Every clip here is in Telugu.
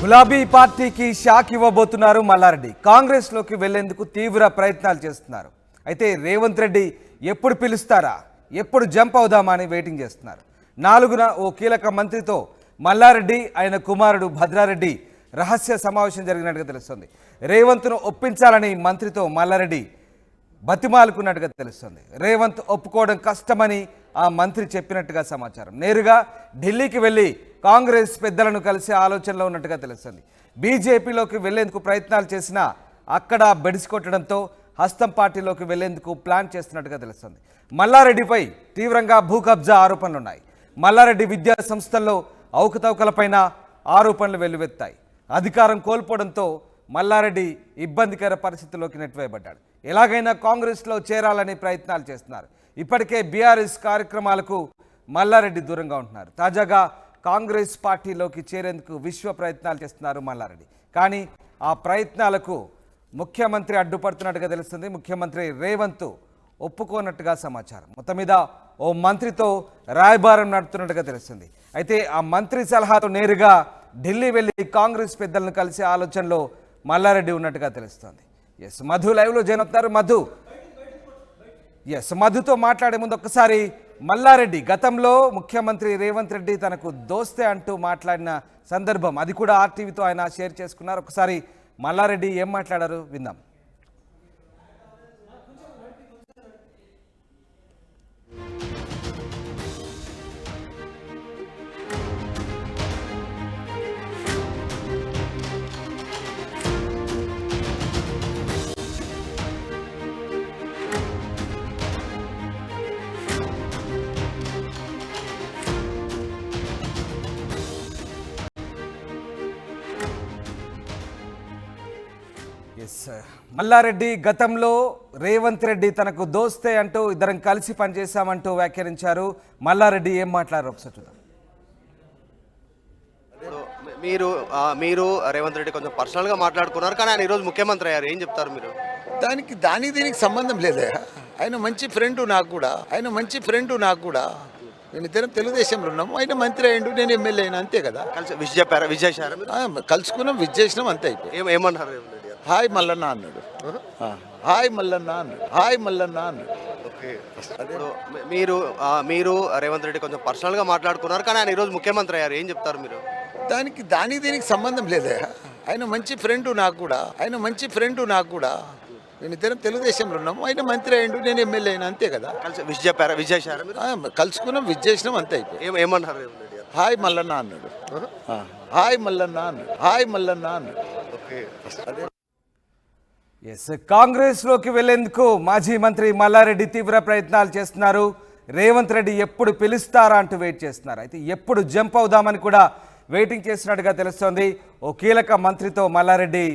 గులాబీ పార్టీకి షాక్ ఇవ్వబోతున్నారు మల్లారెడ్డి. కాంగ్రెస్ లోకి వెళ్లేందుకు తీవ్ర ప్రయత్నాలు చేస్తున్నారు. అయితే రేవంత్ రెడ్డి ఎప్పుడు పిలుస్తారా, ఎప్పుడు జంప్ అవుదామా అని వెయిటింగ్ చేస్తున్నారు. 4న ఓ కీలక మంత్రితో మల్లారెడ్డి ఆయన కుమారుడు భద్రారెడ్డి రహస్య సమావేశం జరిగినట్టుగా తెలుస్తుంది. రేవంత్ను ఒప్పించాలని మంత్రితో మల్లారెడ్డి బతిమాలుకున్నట్టుగా తెలుస్తుంది. రేవంత్ ఒప్పుకోవడం కష్టమని ఆ మంత్రి చెప్పినట్టుగా సమాచారం. నేరుగా ఢిల్లీకి వెళ్ళి కాంగ్రెస్ పెద్దలను కలిసే ఆలోచనలో ఉన్నట్టుగా తెలుస్తుంది. బీజేపీలోకి వెళ్లేందుకు ప్రయత్నాలు చేసినా అక్కడ బెడిసికొట్టడంతో హస్తం పార్టీలోకి వెళ్లేందుకు ప్లాన్ చేస్తున్నట్టుగా తెలుస్తుంది. మల్లారెడ్డిపై తీవ్రంగా భూ కబ్జా ఆరోపణలున్నాయి. మల్లారెడ్డి విద్యా సంస్థల్లో అవకతవకలపైన ఆరోపణలు వెల్లువెత్తాయి. అధికారం కోల్పోవడంతో మల్లారెడ్డి ఇబ్బందికర పరిస్థితుల్లోకి నెట్టివేయబడ్డాడు. ఎలాగైనా కాంగ్రెస్లో చేరాలని ప్రయత్నాలు చేస్తున్నారు. ఇప్పటికే బీఆర్ఎస్ కార్యక్రమాలకు మల్లారెడ్డి దూరంగా ఉంటున్నారు. తాజాగా కాంగ్రెస్ పార్టీలోకి చేరేందుకు విశ్వ ప్రయత్నాలు చేస్తున్నారు మల్లారెడ్డి. కానీ ఆ ప్రయత్నాలకు ముఖ్యమంత్రి అడ్డుపడుతున్నట్టుగా తెలుస్తుంది. ముఖ్యమంత్రి రేవంత్ ఒప్పుకోనట్టుగా సమాచారం. మొత్తం మీద ఓ మంత్రితో రాయబారం నడుపుతున్నట్టుగా తెలుస్తుంది. అయితే ఆ మంత్రి సలహాతో నేరుగా ఢిల్లీ వెళ్ళి కాంగ్రెస్ పెద్దలను కలిసే ఆలోచనలో మల్లారెడ్డి ఉన్నట్టుగా తెలుస్తుంది. ఎస్ మధు లైవ్లో జాయిన్ అవుతున్నారు. మధుతో మాట్లాడే ముందు ఒక్కసారి మల్లారెడ్డి గతంలో ముఖ్యమంత్రి రేవంత్ రెడ్డి తనకు దోస్తే అంటూ మాట్లాడిన సందర్భం అది కూడా ఆర్టీవీతో ఆయన షేర్ చేసుకున్నారు. ఒకసారి మల్లారెడ్డి ఏం మాట్లాడారు విందాం. మల్లారెడ్డి గతంలో రేవంత్ రెడ్డి తనకు దోస్తే అంటూ ఇద్దరం కలిసి పనిచేశామంటూ వ్యాఖ్యానించారు. మల్లారెడ్డి ఏం మాట్లాడారు ఒకసారి చూద్దాం. మీరు రేవంత్ రెడ్డి కొంచెం పర్సనల్గా మాట్లాడుకున్నారు, కానీ ఆయన ఈరోజు ముఖ్యమంత్రి అయ్యారు. ఏం చెప్తారు మీరు? దీనికి సంబంధం లేదే. ఆయన మంచి ఫ్రెండ్ నాకు కూడా నేను ఇద్దరం తెలుగుదేశంలో ఉన్నాము. ఆయన మంత్రి అయ్యిండు, నేను ఎమ్మెల్యే అయినా, అంతే కదా. కలిసి విష్ చెప్పారా? విష్ చేశారా? కలుసుకున్నాం, విజ్ చేసినాం, అంతే అయిపోయి. ఏమన్నారు రేవంత్ రెడ్డి? హాయ్ మల్లన్న అన్నాడు. ఓకే. మీరు రేవంత్ రెడ్డి కొంచెం పర్సనల్గా మాట్లాడుకున్నారు, కానీ ఆయన ఈరోజు ముఖ్యమంత్రి అయ్యారు. ఏం చెప్తారు మీరు? దీనికి సంబంధం లేదే. ఆయన మంచి ఫ్రెండ్ నాకు కూడా నేను ఇద్దరం తెలుగుదేశంలో ఉన్నాము. ఆయన మంత్రి అయ్యిండు, నేను ఎమ్మెల్యే అయినా, అంతే కదా. కలిసి విష్ చెప్పారా? విష్ చేశారా? కలుసుకున్నాం, విజ్ చేసినాం, అంతే అయిపోయి. ఏమన్నారు రేవంత్ రెడ్డి? హాయ్ మల్లన్న అన్నాడు. ఓకే. ఎస్ కాంగ్రెస్లోకి వెళ్లేందుకు మాజీ మంత్రి మల్లారెడ్డి తీవ్ర ప్రయత్నాలు చేస్తున్నారు. రేవంత్ రెడ్డి ఎప్పుడు పిలుస్తారా అంటూ వెయిట్ చేస్తున్నారు. అయితే ఎప్పుడు జంప్ అవుదామని కూడా వెయిటింగ్ చేస్తున్నట్టుగా తెలుస్తోంది. ఓ కీలక మంత్రితో మల్లారెడ్డి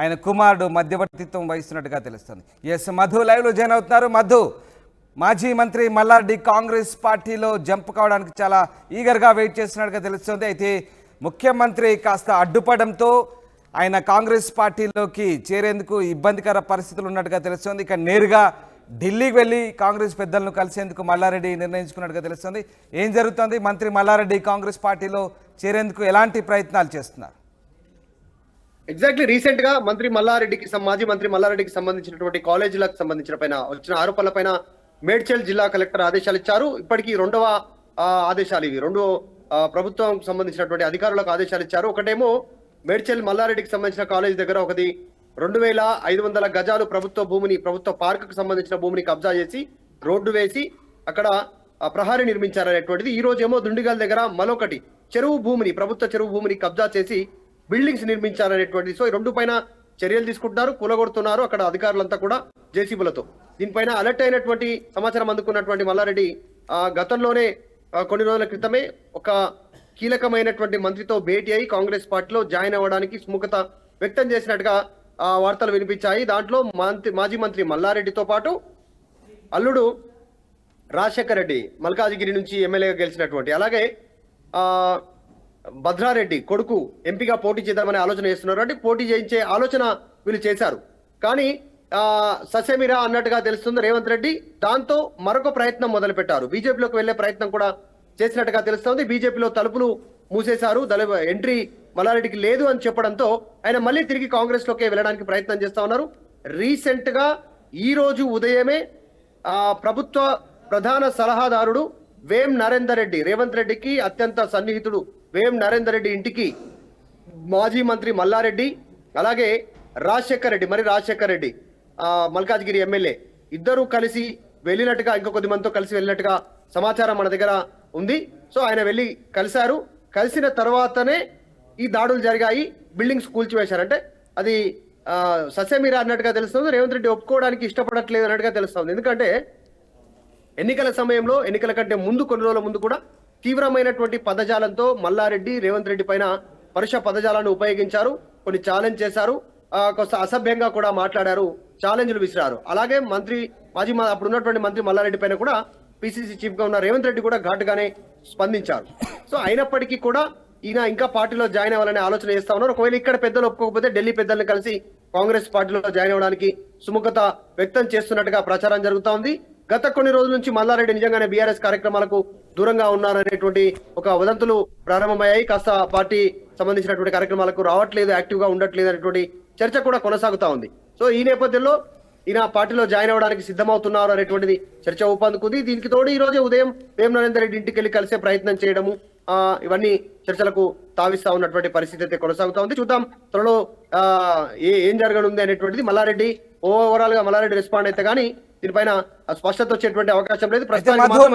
ఆయన కుమారుడు మధ్యవర్తిత్వం వహిస్తున్నట్టుగా తెలుస్తుంది. ఎస్ మధు లైవ్లో జాయిన్ అవుతున్నారు. మాజీ మంత్రి మల్లారెడ్డి కాంగ్రెస్ పార్టీలో జంప్ కావడానికి చాలా ఈగర్గా వెయిట్ చేస్తున్నట్టుగా తెలుస్తుంది. అయితే ముఖ్యమంత్రి కాస్త అడ్డుపడంతో ఆయన కాంగ్రెస్ పార్టీలోకి చేరేందుకు ఇబ్బందికర పరిస్థితులు ఉన్నట్టుగా తెలుస్తుంది. ఇక నేరుగా ఢిల్లీకి వెళ్ళి కాంగ్రెస్ పెద్దలను కలిసేందుకు మల్లారెడ్డి నిర్ణయించుకున్నట్టుగా తెలుస్తుంది. ఏం జరుగుతుంది? మంత్రి మల్లారెడ్డి కాంగ్రెస్ పార్టీలో చేరేందుకు ఎలాంటి ప్రయత్నాలు చేస్తున్నారు? ఎగ్జాక్ట్లీ రీసెంట్ గా మాజీ మంత్రి మల్లారెడ్డికి సంబంధించినటువంటి కాలేజీలకు సంబంధించిన పైన వచ్చిన ఆరోపణలపైన మేడ్చల్ జిల్లా కలెక్టర్ ఆదేశాలు ఇచ్చారు. ఇప్పటికీ రెండవ ఆదేశాలు ఇవి. రెండు ప్రభుత్వం సంబంధించినటువంటి అధికారులకు ఆదేశాలు ఇచ్చారు. ఒకటేమో మేడ్చల్ మల్లారెడ్డికి సంబంధించిన కాలేజ్ దగ్గర ఒకటి 2500 గజాలు ప్రభుత్వ పార్కుకు సంబంధించిన భూమిని కబ్జా చేసి రోడ్డు వేసి అక్కడ ప్రహారీ నిర్మించారనేటువంటిది. ఈ రోజు ఏమో దుండిగల్ దగ్గర మరొకటి ప్రభుత్వ చెరువు భూమిని కబ్జా చేసి బిల్డింగ్స్ నిర్మించారనేటువంటిది. సో ఈ రెండు పైన చర్యలు తీసుకుంటున్నారు, కూలగొడుతున్నారు అక్కడ అధికారులంతా కూడా జేసీబీలతో. దీనిపైన అలర్ట్ అయినటువంటి సమాచారం అందుకున్నటువంటి మల్లారెడ్డి గతంలోనే కొన్ని రోజుల క్రితమే ఒక కీలకమైనటువంటి మంత్రితో భేటీ అయి కాంగ్రెస్ పార్టీలో జాయిన్ అవ్వడానికి సుముఖత వ్యక్తం చేసినట్టుగా వార్తలు వినిపించాయి. దాంట్లో మాజీ మంత్రి మల్లారెడ్డితో పాటు అల్లుడు రాజశేఖర్ రెడ్డి మల్కాజిగిరి నుంచి ఎమ్మెల్యేగా గెలిచినటువంటి, అలాగే భద్రారెడ్డి కొడుకు ఎంపీగా పోటీ చేద్దామనే ఆలోచన చేస్తున్నారు. అంటే పోటీ చేయించే ఆలోచన వీళ్ళు చేశారు. కానీ ససేమిరా అన్నట్టుగా తెలుస్తుంది రేవంత్ రెడ్డి. దాంతో మరొక ప్రయత్నం మొదలు పెట్టారు. బీజేపీలోకి వెళ్లే ప్రయత్నం కూడా చేసినట్టుగా తెలుస్తోంది. బీజేపీలో తలుపులు మూసేశారు, ఎంట్రీ మల్లారెడ్డికి లేదు అని చెప్పడంతో ఆయన మళ్ళీ తిరిగి కాంగ్రెస్ లోకి వెళ్ళడానికి ప్రయత్నం చేస్తా ఉన్నారు. రీసెంట్ గా ఈ రోజు ఉదయమే ప్రభుత్వ ప్రధాన సలహాదారుడు వేం నరేందర్ రెడ్డి, రేవంత్ రెడ్డికి అత్యంత సన్నిహితుడు వేం నరేందర్ రెడ్డి ఇంటికి మాజీ మంత్రి మల్లారెడ్డి, అలాగే రాజశేఖర్ రెడ్డి మల్కాజ్గిరి ఎమ్మెల్యే ఇద్దరు కలిసి వెళ్ళినట్టుగా, ఇంకో కొద్ది మందితో కలిసి వెళ్ళినట్టుగా సమాచారం మన దగ్గర ఉంది. సో ఆయన వెళ్ళి కలిశారు. కలిసిన తర్వాతనే ఈ దాడులు జరిగాయి, బిల్డింగ్స్ కూల్చివేశారంటే అది ససేమిరా అన్నట్టుగా తెలుస్తుంది. రేవంత్ రెడ్డి ఒప్పుకోవడానికి ఇష్టపడట్లేదు అన్నట్టుగా తెలుస్తుంది. ఎందుకంటే ఎన్నికల సమయంలో, ఎన్నికల కంటే ముందు కొన్ని రోజుల ముందు కూడా తీవ్రమైనటువంటి పదజాలంతో మల్లారెడ్డి రేవంత్ రెడ్డి పైన పరుష పదజాలను ఉపయోగించారు, కొన్ని ఛాలెంజ్ చేశారు, కొంత అసభ్యంగా కూడా మాట్లాడారు, ఛాలెంజ్లు విసిరారు. అలాగే అప్పుడు ఉన్నటువంటి మంత్రి మల్లారెడ్డి పైన కూడా పిసిసి చీఫ్ గా ఉన్న రేవంత్ రెడ్డి కూడా ఘాటుగానే స్పందించారు. సో అయినప్పటికీ కూడా ఈయన ఇంకా పార్టీలో జాయిన్ అవ్వాలనే ఆలోచన చేస్తా ఉన్నారు. ఒకవేళ ఇక్కడ పెద్దలు ఒప్పుకోకపోతే ఢిల్లీ పెద్దల్ని కలిసి కాంగ్రెస్ పార్టీలో జాయిన్ అవ్వడానికి సుముఖత వ్యక్తం చేస్తున్నట్టుగా ప్రచారం జరుగుతా ఉంది. గత కొన్ని రోజుల నుంచి మల్లారెడ్డి నిజంగానే బీఆర్ఎస్ కార్యక్రమాలకు దూరంగా ఉన్నారనేటువంటి ఒక వదంతులు ప్రారంభమయ్యాయి. కాస్త పార్టీ సంబంధించినటువంటి కార్యక్రమాలకు రావట్లేదు, యాక్టివ్ గా ఉండట్లేదు అనేటువంటి చర్చ కూడా కొనసాగుతా ఉంది. సో ఈ నేపథ్యంలో ఈయన పార్టీలో జాయిన్ అవ్వడానికి సిద్ధమవుతున్నారు అనేటువంటిది చర్చ ఊపందుకుంది. దీనికి తోడు ఈ రోజే ఉదయం వేం నరేందర్ రెడ్డి ఇంటికి వెళ్ళి కలిసే ప్రయత్నం చేయడము, ఇవన్నీ చర్చలకు తావిస్తా ఉన్నటువంటి పరిస్థితి అయితే కొనసాగుతా ఉంది. చూద్దాం త్వరలో ఏం జరగనుంది అనేటువంటిది. ఓవరాల్ గా మల్లారెడ్డి రెస్పాండ్ అయితే గానీ దీనిపైన స్పష్టత వచ్చేటువంటి అవకాశం లేదు.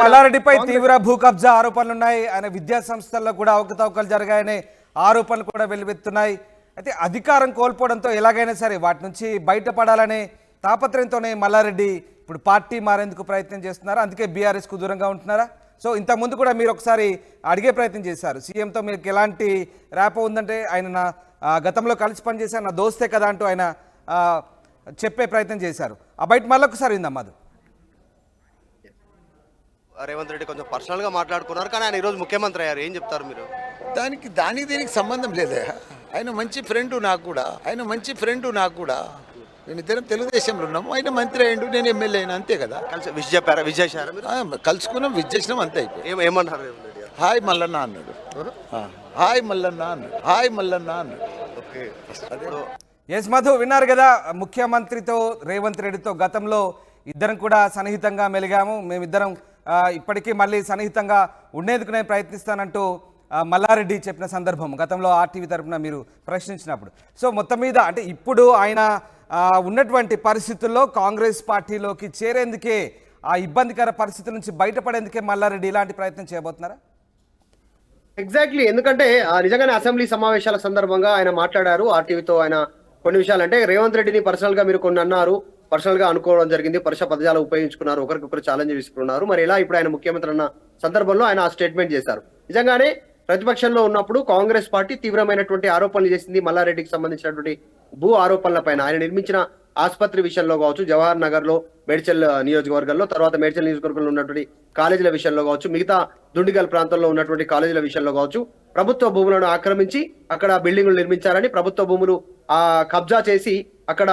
మల్లారెడ్డిపై తీవ్ర భూ కబ్జా ఆరోపణలు ఉన్నాయి. ఆయన విద్యా సంస్థల్లో కూడా అవకతవకలు జరిగాయనే ఆరోపణలు కూడా వెలువెత్తున్నాయి. అయితే అధికారం కోల్పోవడంతో ఎలాగైనా సరే వాటి నుంచి బయటపడాలనే తాపత్రయంతోనే మల్లారెడ్డి ఇప్పుడు పార్టీ మారేందుకు ప్రయత్నం చేస్తున్నారు. అందుకే బీఆర్ఎస్కు దూరంగా ఉంటున్నారా? సో ఇంతకుముందు కూడా మీరు ఒకసారి అడిగే ప్రయత్నం చేశారు, సీఎంతో మీకు ఎలాంటి ర్యాపో ఉందంటే ఆయన నా గతంలో కలిసి పనిచేశారు, నా దోస్తే కదా అంటూ ఆయన చెప్పే ప్రయత్నం చేశారు. ఆ బయట మళ్ళొకసారి విందాం. అది రేవంత్ రెడ్డి కొంచెం పర్సనల్ గా మాట్లాడుకున్నారు, కానీ ఆయన ఈరోజు ముఖ్యమంత్రి అయ్యారు. ఏం చెప్తారు మీరు? దానికి దీనికి సంబంధం లేదే. ఆయన మంచి ఫ్రెండ్ నాకు కూడా మేమిద్దరం తెలుగుదేశంలో ఉన్నాము. ఆయన మంత్రి అయ్యిండు, నేను ఎమ్మెల్యే అయినా, అంతే కదా. కలిసి విష్ చెప్పారా? విష్ చేశారా మీరు? కలుసుకున్నాం, విష్ చేసినాం, అంతే అయిపోయి. ఏమన్నారు రేవంత్ రెడ్డి గారు? హాయ్ మల్లన్న అన్నాడు. హాయ్ మల్లన్న అన్నాడు. ఓకే. ఎస్ మధు, విన్నారు కదా, ముఖ్యమంత్రితో రేవంత్ రెడ్డితో గతంలో ఇద్దరం కూడా సన్నిహితంగా మెలిగాము, మేమిద్దరం ఇప్పటికీ మళ్ళీ సన్నిహితంగా ఉండేందుకు నేను ప్రయత్నిస్తానంటూ మల్లారెడ్డి చెప్పిన సందర్భం గతంలో ఆర్టీవీ తరఫున మీరు ప్రశ్నించినప్పుడు. సో మొత్తం మీద అంటే ఇప్పుడు ఆయన ఉన్నటువంటి పరిస్థితుల్లో కాంగ్రెస్ పార్టీలోకి చేరేందుకే, ఆ ఇబ్బందికర పరిస్థితుల నుంచి బయటపడేందుకే మల్లారెడ్డి ఇలాంటి ప్రయత్నం చేయబోతున్నారా? ఎగ్జాక్ట్లీ. ఎందుకంటే నిజంగానే అసెంబ్లీ సమావేశాల సందర్భంగా ఆయన మాట్లాడారు ఆర్టీవీతో. ఆయన కొన్ని విషయాలు అంటే రేవంత్ రెడ్డిని పర్సనల్ గా మీరు కొన్ని అన్నారు, పర్సనల్ గా అనుకోవడం జరిగింది, పరుష పదజాలు ఉపయోగించుకున్నారు, ఒకరికొకరు ఛాలెంజ్ తీసుకున్నారు. మరి ఎలా ఇప్పుడు ఆయన ముఖ్యమంత్రి అన్న సందర్భంలో ఆయన ఆ స్టేట్మెంట్ చేశారు. నిజంగానే ప్రతిపక్షంలో ఉన్నప్పుడు కాంగ్రెస్ పార్టీ తీవ్రమైనటువంటి ఆరోపణలు చేసింది మల్లారెడ్డికి సంబంధించినటువంటి భూ ఆరోపణల పైన. ఆయన నిర్మించిన ఆసుపత్రి విషయంలో కావచ్చు, జవహర్ నగర్ లో, మేడ్చల్ నియోజకవర్గంలో, తర్వాత మేడ్చల్ నియోజకవర్గంలో ఉన్నటువంటి కాలేజీల విషయంలో కావచ్చు, మిగతా దుండిగల్ ప్రాంతంలో ఉన్నటువంటి కాలేజీల విషయంలో కావచ్చు, ప్రభుత్వ భూములను ఆక్రమించి అక్కడ బిల్డింగులు నిర్మించారని, ప్రభుత్వ భూములు కబ్జా చేసి అక్కడ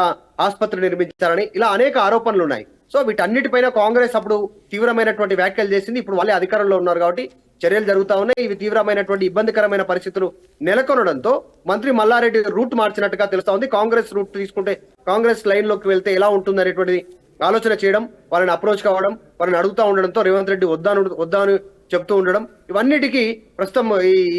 ఆసుపత్రి నిర్మించారని, ఇలా అనేక ఆరోపణలు ఉన్నాయి. సో వీటన్నిటిపైన కాంగ్రెస్ అప్పుడు తీవ్రమైనటువంటి వ్యాఖ్యలు చేసింది. ఇప్పుడు వాళ్ళే అధికారంలో ఉన్నారు కాబట్టి చర్యలు జరుగుతా ఉన్నాయి. ఇవి తీవ్రమైనటువంటి ఇబ్బందికరమైన పరిస్థితులు నెలకొనడంతో మంత్రి మల్లారెడ్డి రూట్ మార్చినట్టుగా తెలుస్తా ఉంది. కాంగ్రెస్ రూట్ తీసుకుంటే, కాంగ్రెస్ లైన్ లోకి వెళ్తే ఎలా ఉంటుంది అనేటువంటిది ఆలోచన చేయడం, వాళ్ళని అప్రోచ్ కావడం, వాళ్ళని అడుగుతా ఉండడంతో రేవంత్ రెడ్డి వద్దాను చెప్తూ ఉండడం, ఇవన్నిటికీ ప్రస్తుతం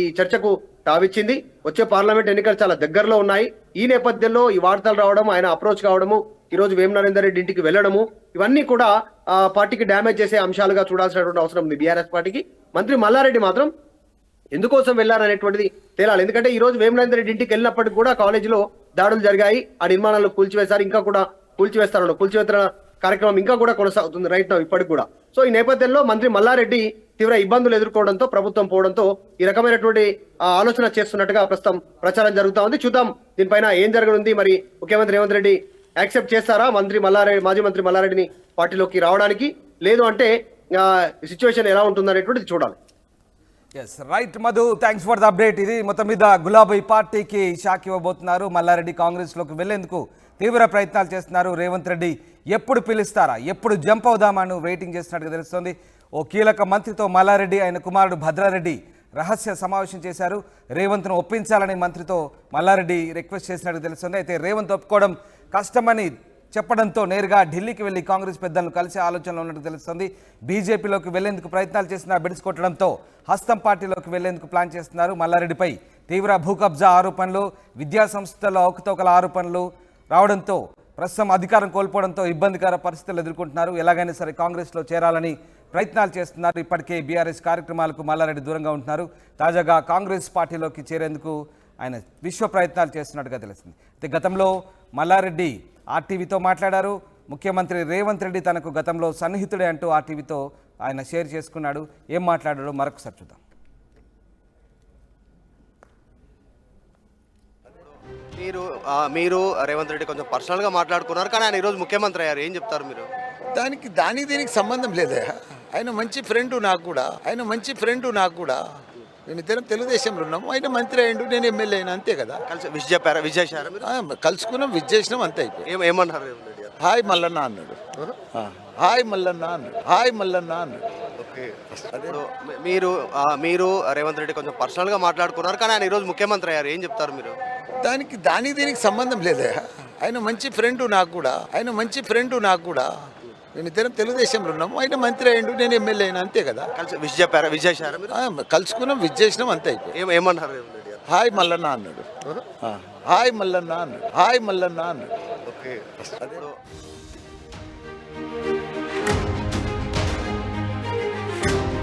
ఈ చర్చకు తావిచ్చింది. వచ్చే పార్లమెంట్ ఎన్నికలు చాలా దగ్గరలో ఉన్నాయి. ఈ నేపథ్యంలో ఈ వార్తలు రావడం, ఆయన అప్రోచ్ కావడము, ఈ రోజు వేం నరేందర్ రెడ్డి ఇంటికి వెళ్ళడము, ఇవన్నీ కూడా పార్టీకి డ్యామేజ్ చేసే అంశాలుగా చూడాల్సినటువంటి అవసరం ఉంది బీఆర్ఎస్ పార్టీకి. మంత్రి మల్లారెడ్డి మాత్రం ఎందుకోసం వెళ్లారనేటువంటిది తేలాలి. ఎందుకంటే ఈ రోజు వేం నరేందర్ రెడ్డి ఇంటికి వెళ్ళినప్పటికీ కూడా కాలేజీలో దాడులు జరిగాయి, ఆ నిర్మాణాలు కూల్చివేశారు, ఇంకా కూడా కూల్చివేతన కార్యక్రమం ఇంకా కూడా కొనసాగుతుంది రైట్ నౌ ఇప్పటికి కూడా. సో ఈ నేపథ్యంలో మంత్రి మల్లారెడ్డి తీవ్ర ఇబ్బందులు ఎదుర్కోవడంతో, ప్రభుత్వం పోవడంతో ఈ రకమైనటువంటి ఆలోచన చేస్తున్నట్టుగా ప్రస్తుతం ప్రచారం జరుగుతా ఉంది. చూద్దాం దీనిపైన ఏం జరగనుంది. మరి ముఖ్యమంత్రి రేవంత్ రెడ్డి యాక్సెప్ట్ చేస్తారా మాజీ మంత్రి మల్లారెడ్డిని పార్టీలోకి రావడానికి? లేదు అంటే సిచ్యువేషన్ ఎలా ఉంటుంది అనేటువంటిది చూడాలి. Yes right Madhu, thanks for the update. ఇది మొత్తం మీద గులాబీ పార్టీకి షాక్ ఇవ్వబోతున్నారు. మల్లారెడ్డి కాంగ్రెస్లోకి వెళ్లేందుకు తీవ్ర ప్రయత్నాలు చేస్తున్నారు. రేవంత్ రెడ్డి ఎప్పుడు పిలుస్తారా, ఎప్పుడు జంప్ అవుదామని వెయిటింగ్ చేస్తున్నట్టుగా తెలుస్తోంది. ఓ కీలక మంత్రితో మల్లారెడ్డి, ఆయన కుమారుడు భద్రారెడ్డి రహస్య సమావేశం చేశారు. రేవంత్ను ఒప్పించాలని మంత్రితో మల్లారెడ్డి రిక్వెస్ట్ చేసినట్టు తెలుస్తుంది. అయితే రేవంత్ ఒప్పుకోవడం కష్టమని చెప్పడంతో నేరుగా ఢిల్లీకి వెళ్లి కాంగ్రెస్ పెద్దలను కలిసే ఆలోచనలో ఉన్నట్టు తెలుస్తుంది. బీజేపీలోకి వెళ్లేందుకు ప్రయత్నాలు చేసిన బెడిసికొట్టడంతో హస్తం పార్టీలోకి వెళ్లేందుకు ప్లాన్ చేస్తున్నారు. మల్లారెడ్డిపై తీవ్ర భూకబ్జా ఆరోపణలు, విద్యా సంస్థల అవకతవకల ఆరోపణలు రావడంతో ప్రస్తుతం అధికారం కోల్పోవడంతో ఇబ్బందికర పరిస్థితులు ఎదుర్కొంటున్నారు. ఎలాగైనా సరే కాంగ్రెస్లో చేరాలని ప్రయత్నాలు చేస్తున్నారు. ఇప్పటికే బీఆర్ఎస్ కార్యక్రమాలకు మల్లారెడ్డి దూరంగా ఉంటున్నారు. తాజాగా కాంగ్రెస్ పార్టీలోకి చేరేందుకు ఆయన విశ్వ ప్రయత్నాలు చేస్తున్నట్టుగా తెలుస్తుంది. అయితే గతంలో మల్లారెడ్డి ఆర్టీవీతో మాట్లాడారు. ముఖ్యమంత్రి రేవంత్ రెడ్డి తనకు గతంలో సన్నిహితుడే అంటూ ఆర్టీవీతో ఆయన షేర్ చేసుకున్నాడు. ఏం మాట్లాడాడో మరొకసారి చూద్దాం. మీరు రేవంత్ రెడ్డి కొంచెం పర్సనల్గా మాట్లాడుకున్నారు, కానీ ఆయన ఈరోజు ముఖ్యమంత్రి అయ్యారు. ఏం చెప్తారు మీరు? దానికి దీనికి సంబంధం లేదే. ఆయన మంచి ఫ్రెండ్ నాకు కూడా, మేమిద్దరం తెలుగుదేశంలో ఉన్నాము. ఆయన మంత్రి అయ్యిండు, నేను ఎమ్మెల్యే అయినా, అంతే కదా. కలిసి విష్ చెప్పారా? విష్ చేశారా మీరు? కలుసుకున్నాం, విజ్ చేసినాం, అంతే అయిపోయి. ఏమన్నారు రేవంత్ రెడ్డి గారు? హాయ్ మల్లన్న అన్నాడు. హాయ్ మల్లన్న అన్నాడు. ఓకే. ఇప్పుడు మీరు రేవంత్ రెడ్డి కొంచెం పర్సనల్గా మాట్లాడుకున్నారు, కానీ ఆయన ఈరోజు ముఖ్యమంత్రి అయ్యారు. ఏం చెప్తారు మీరు? దానికి దీనికి సంబంధం లేదే. ఆయన మంచి ఫ్రెండ్ నాకు కూడా, మేమిద్దరం తెలుగుదేశంలో ఉన్నాము. ఆయన మంత్రి అయ్యిండు, నేను ఎమ్మెల్యే అయినా, అంతే కదా. కలిసి విష్ చెప్పారా? విష్ చేశారా మీరు? కలుసుకున్నాం, విజ్ చేసినాం, అంతే అయిపోయి. ఏమన్నారు రేవంత్ రెడ్డి గారు? హాయ్ మల్లన్న అన్నాడు. ఓకే.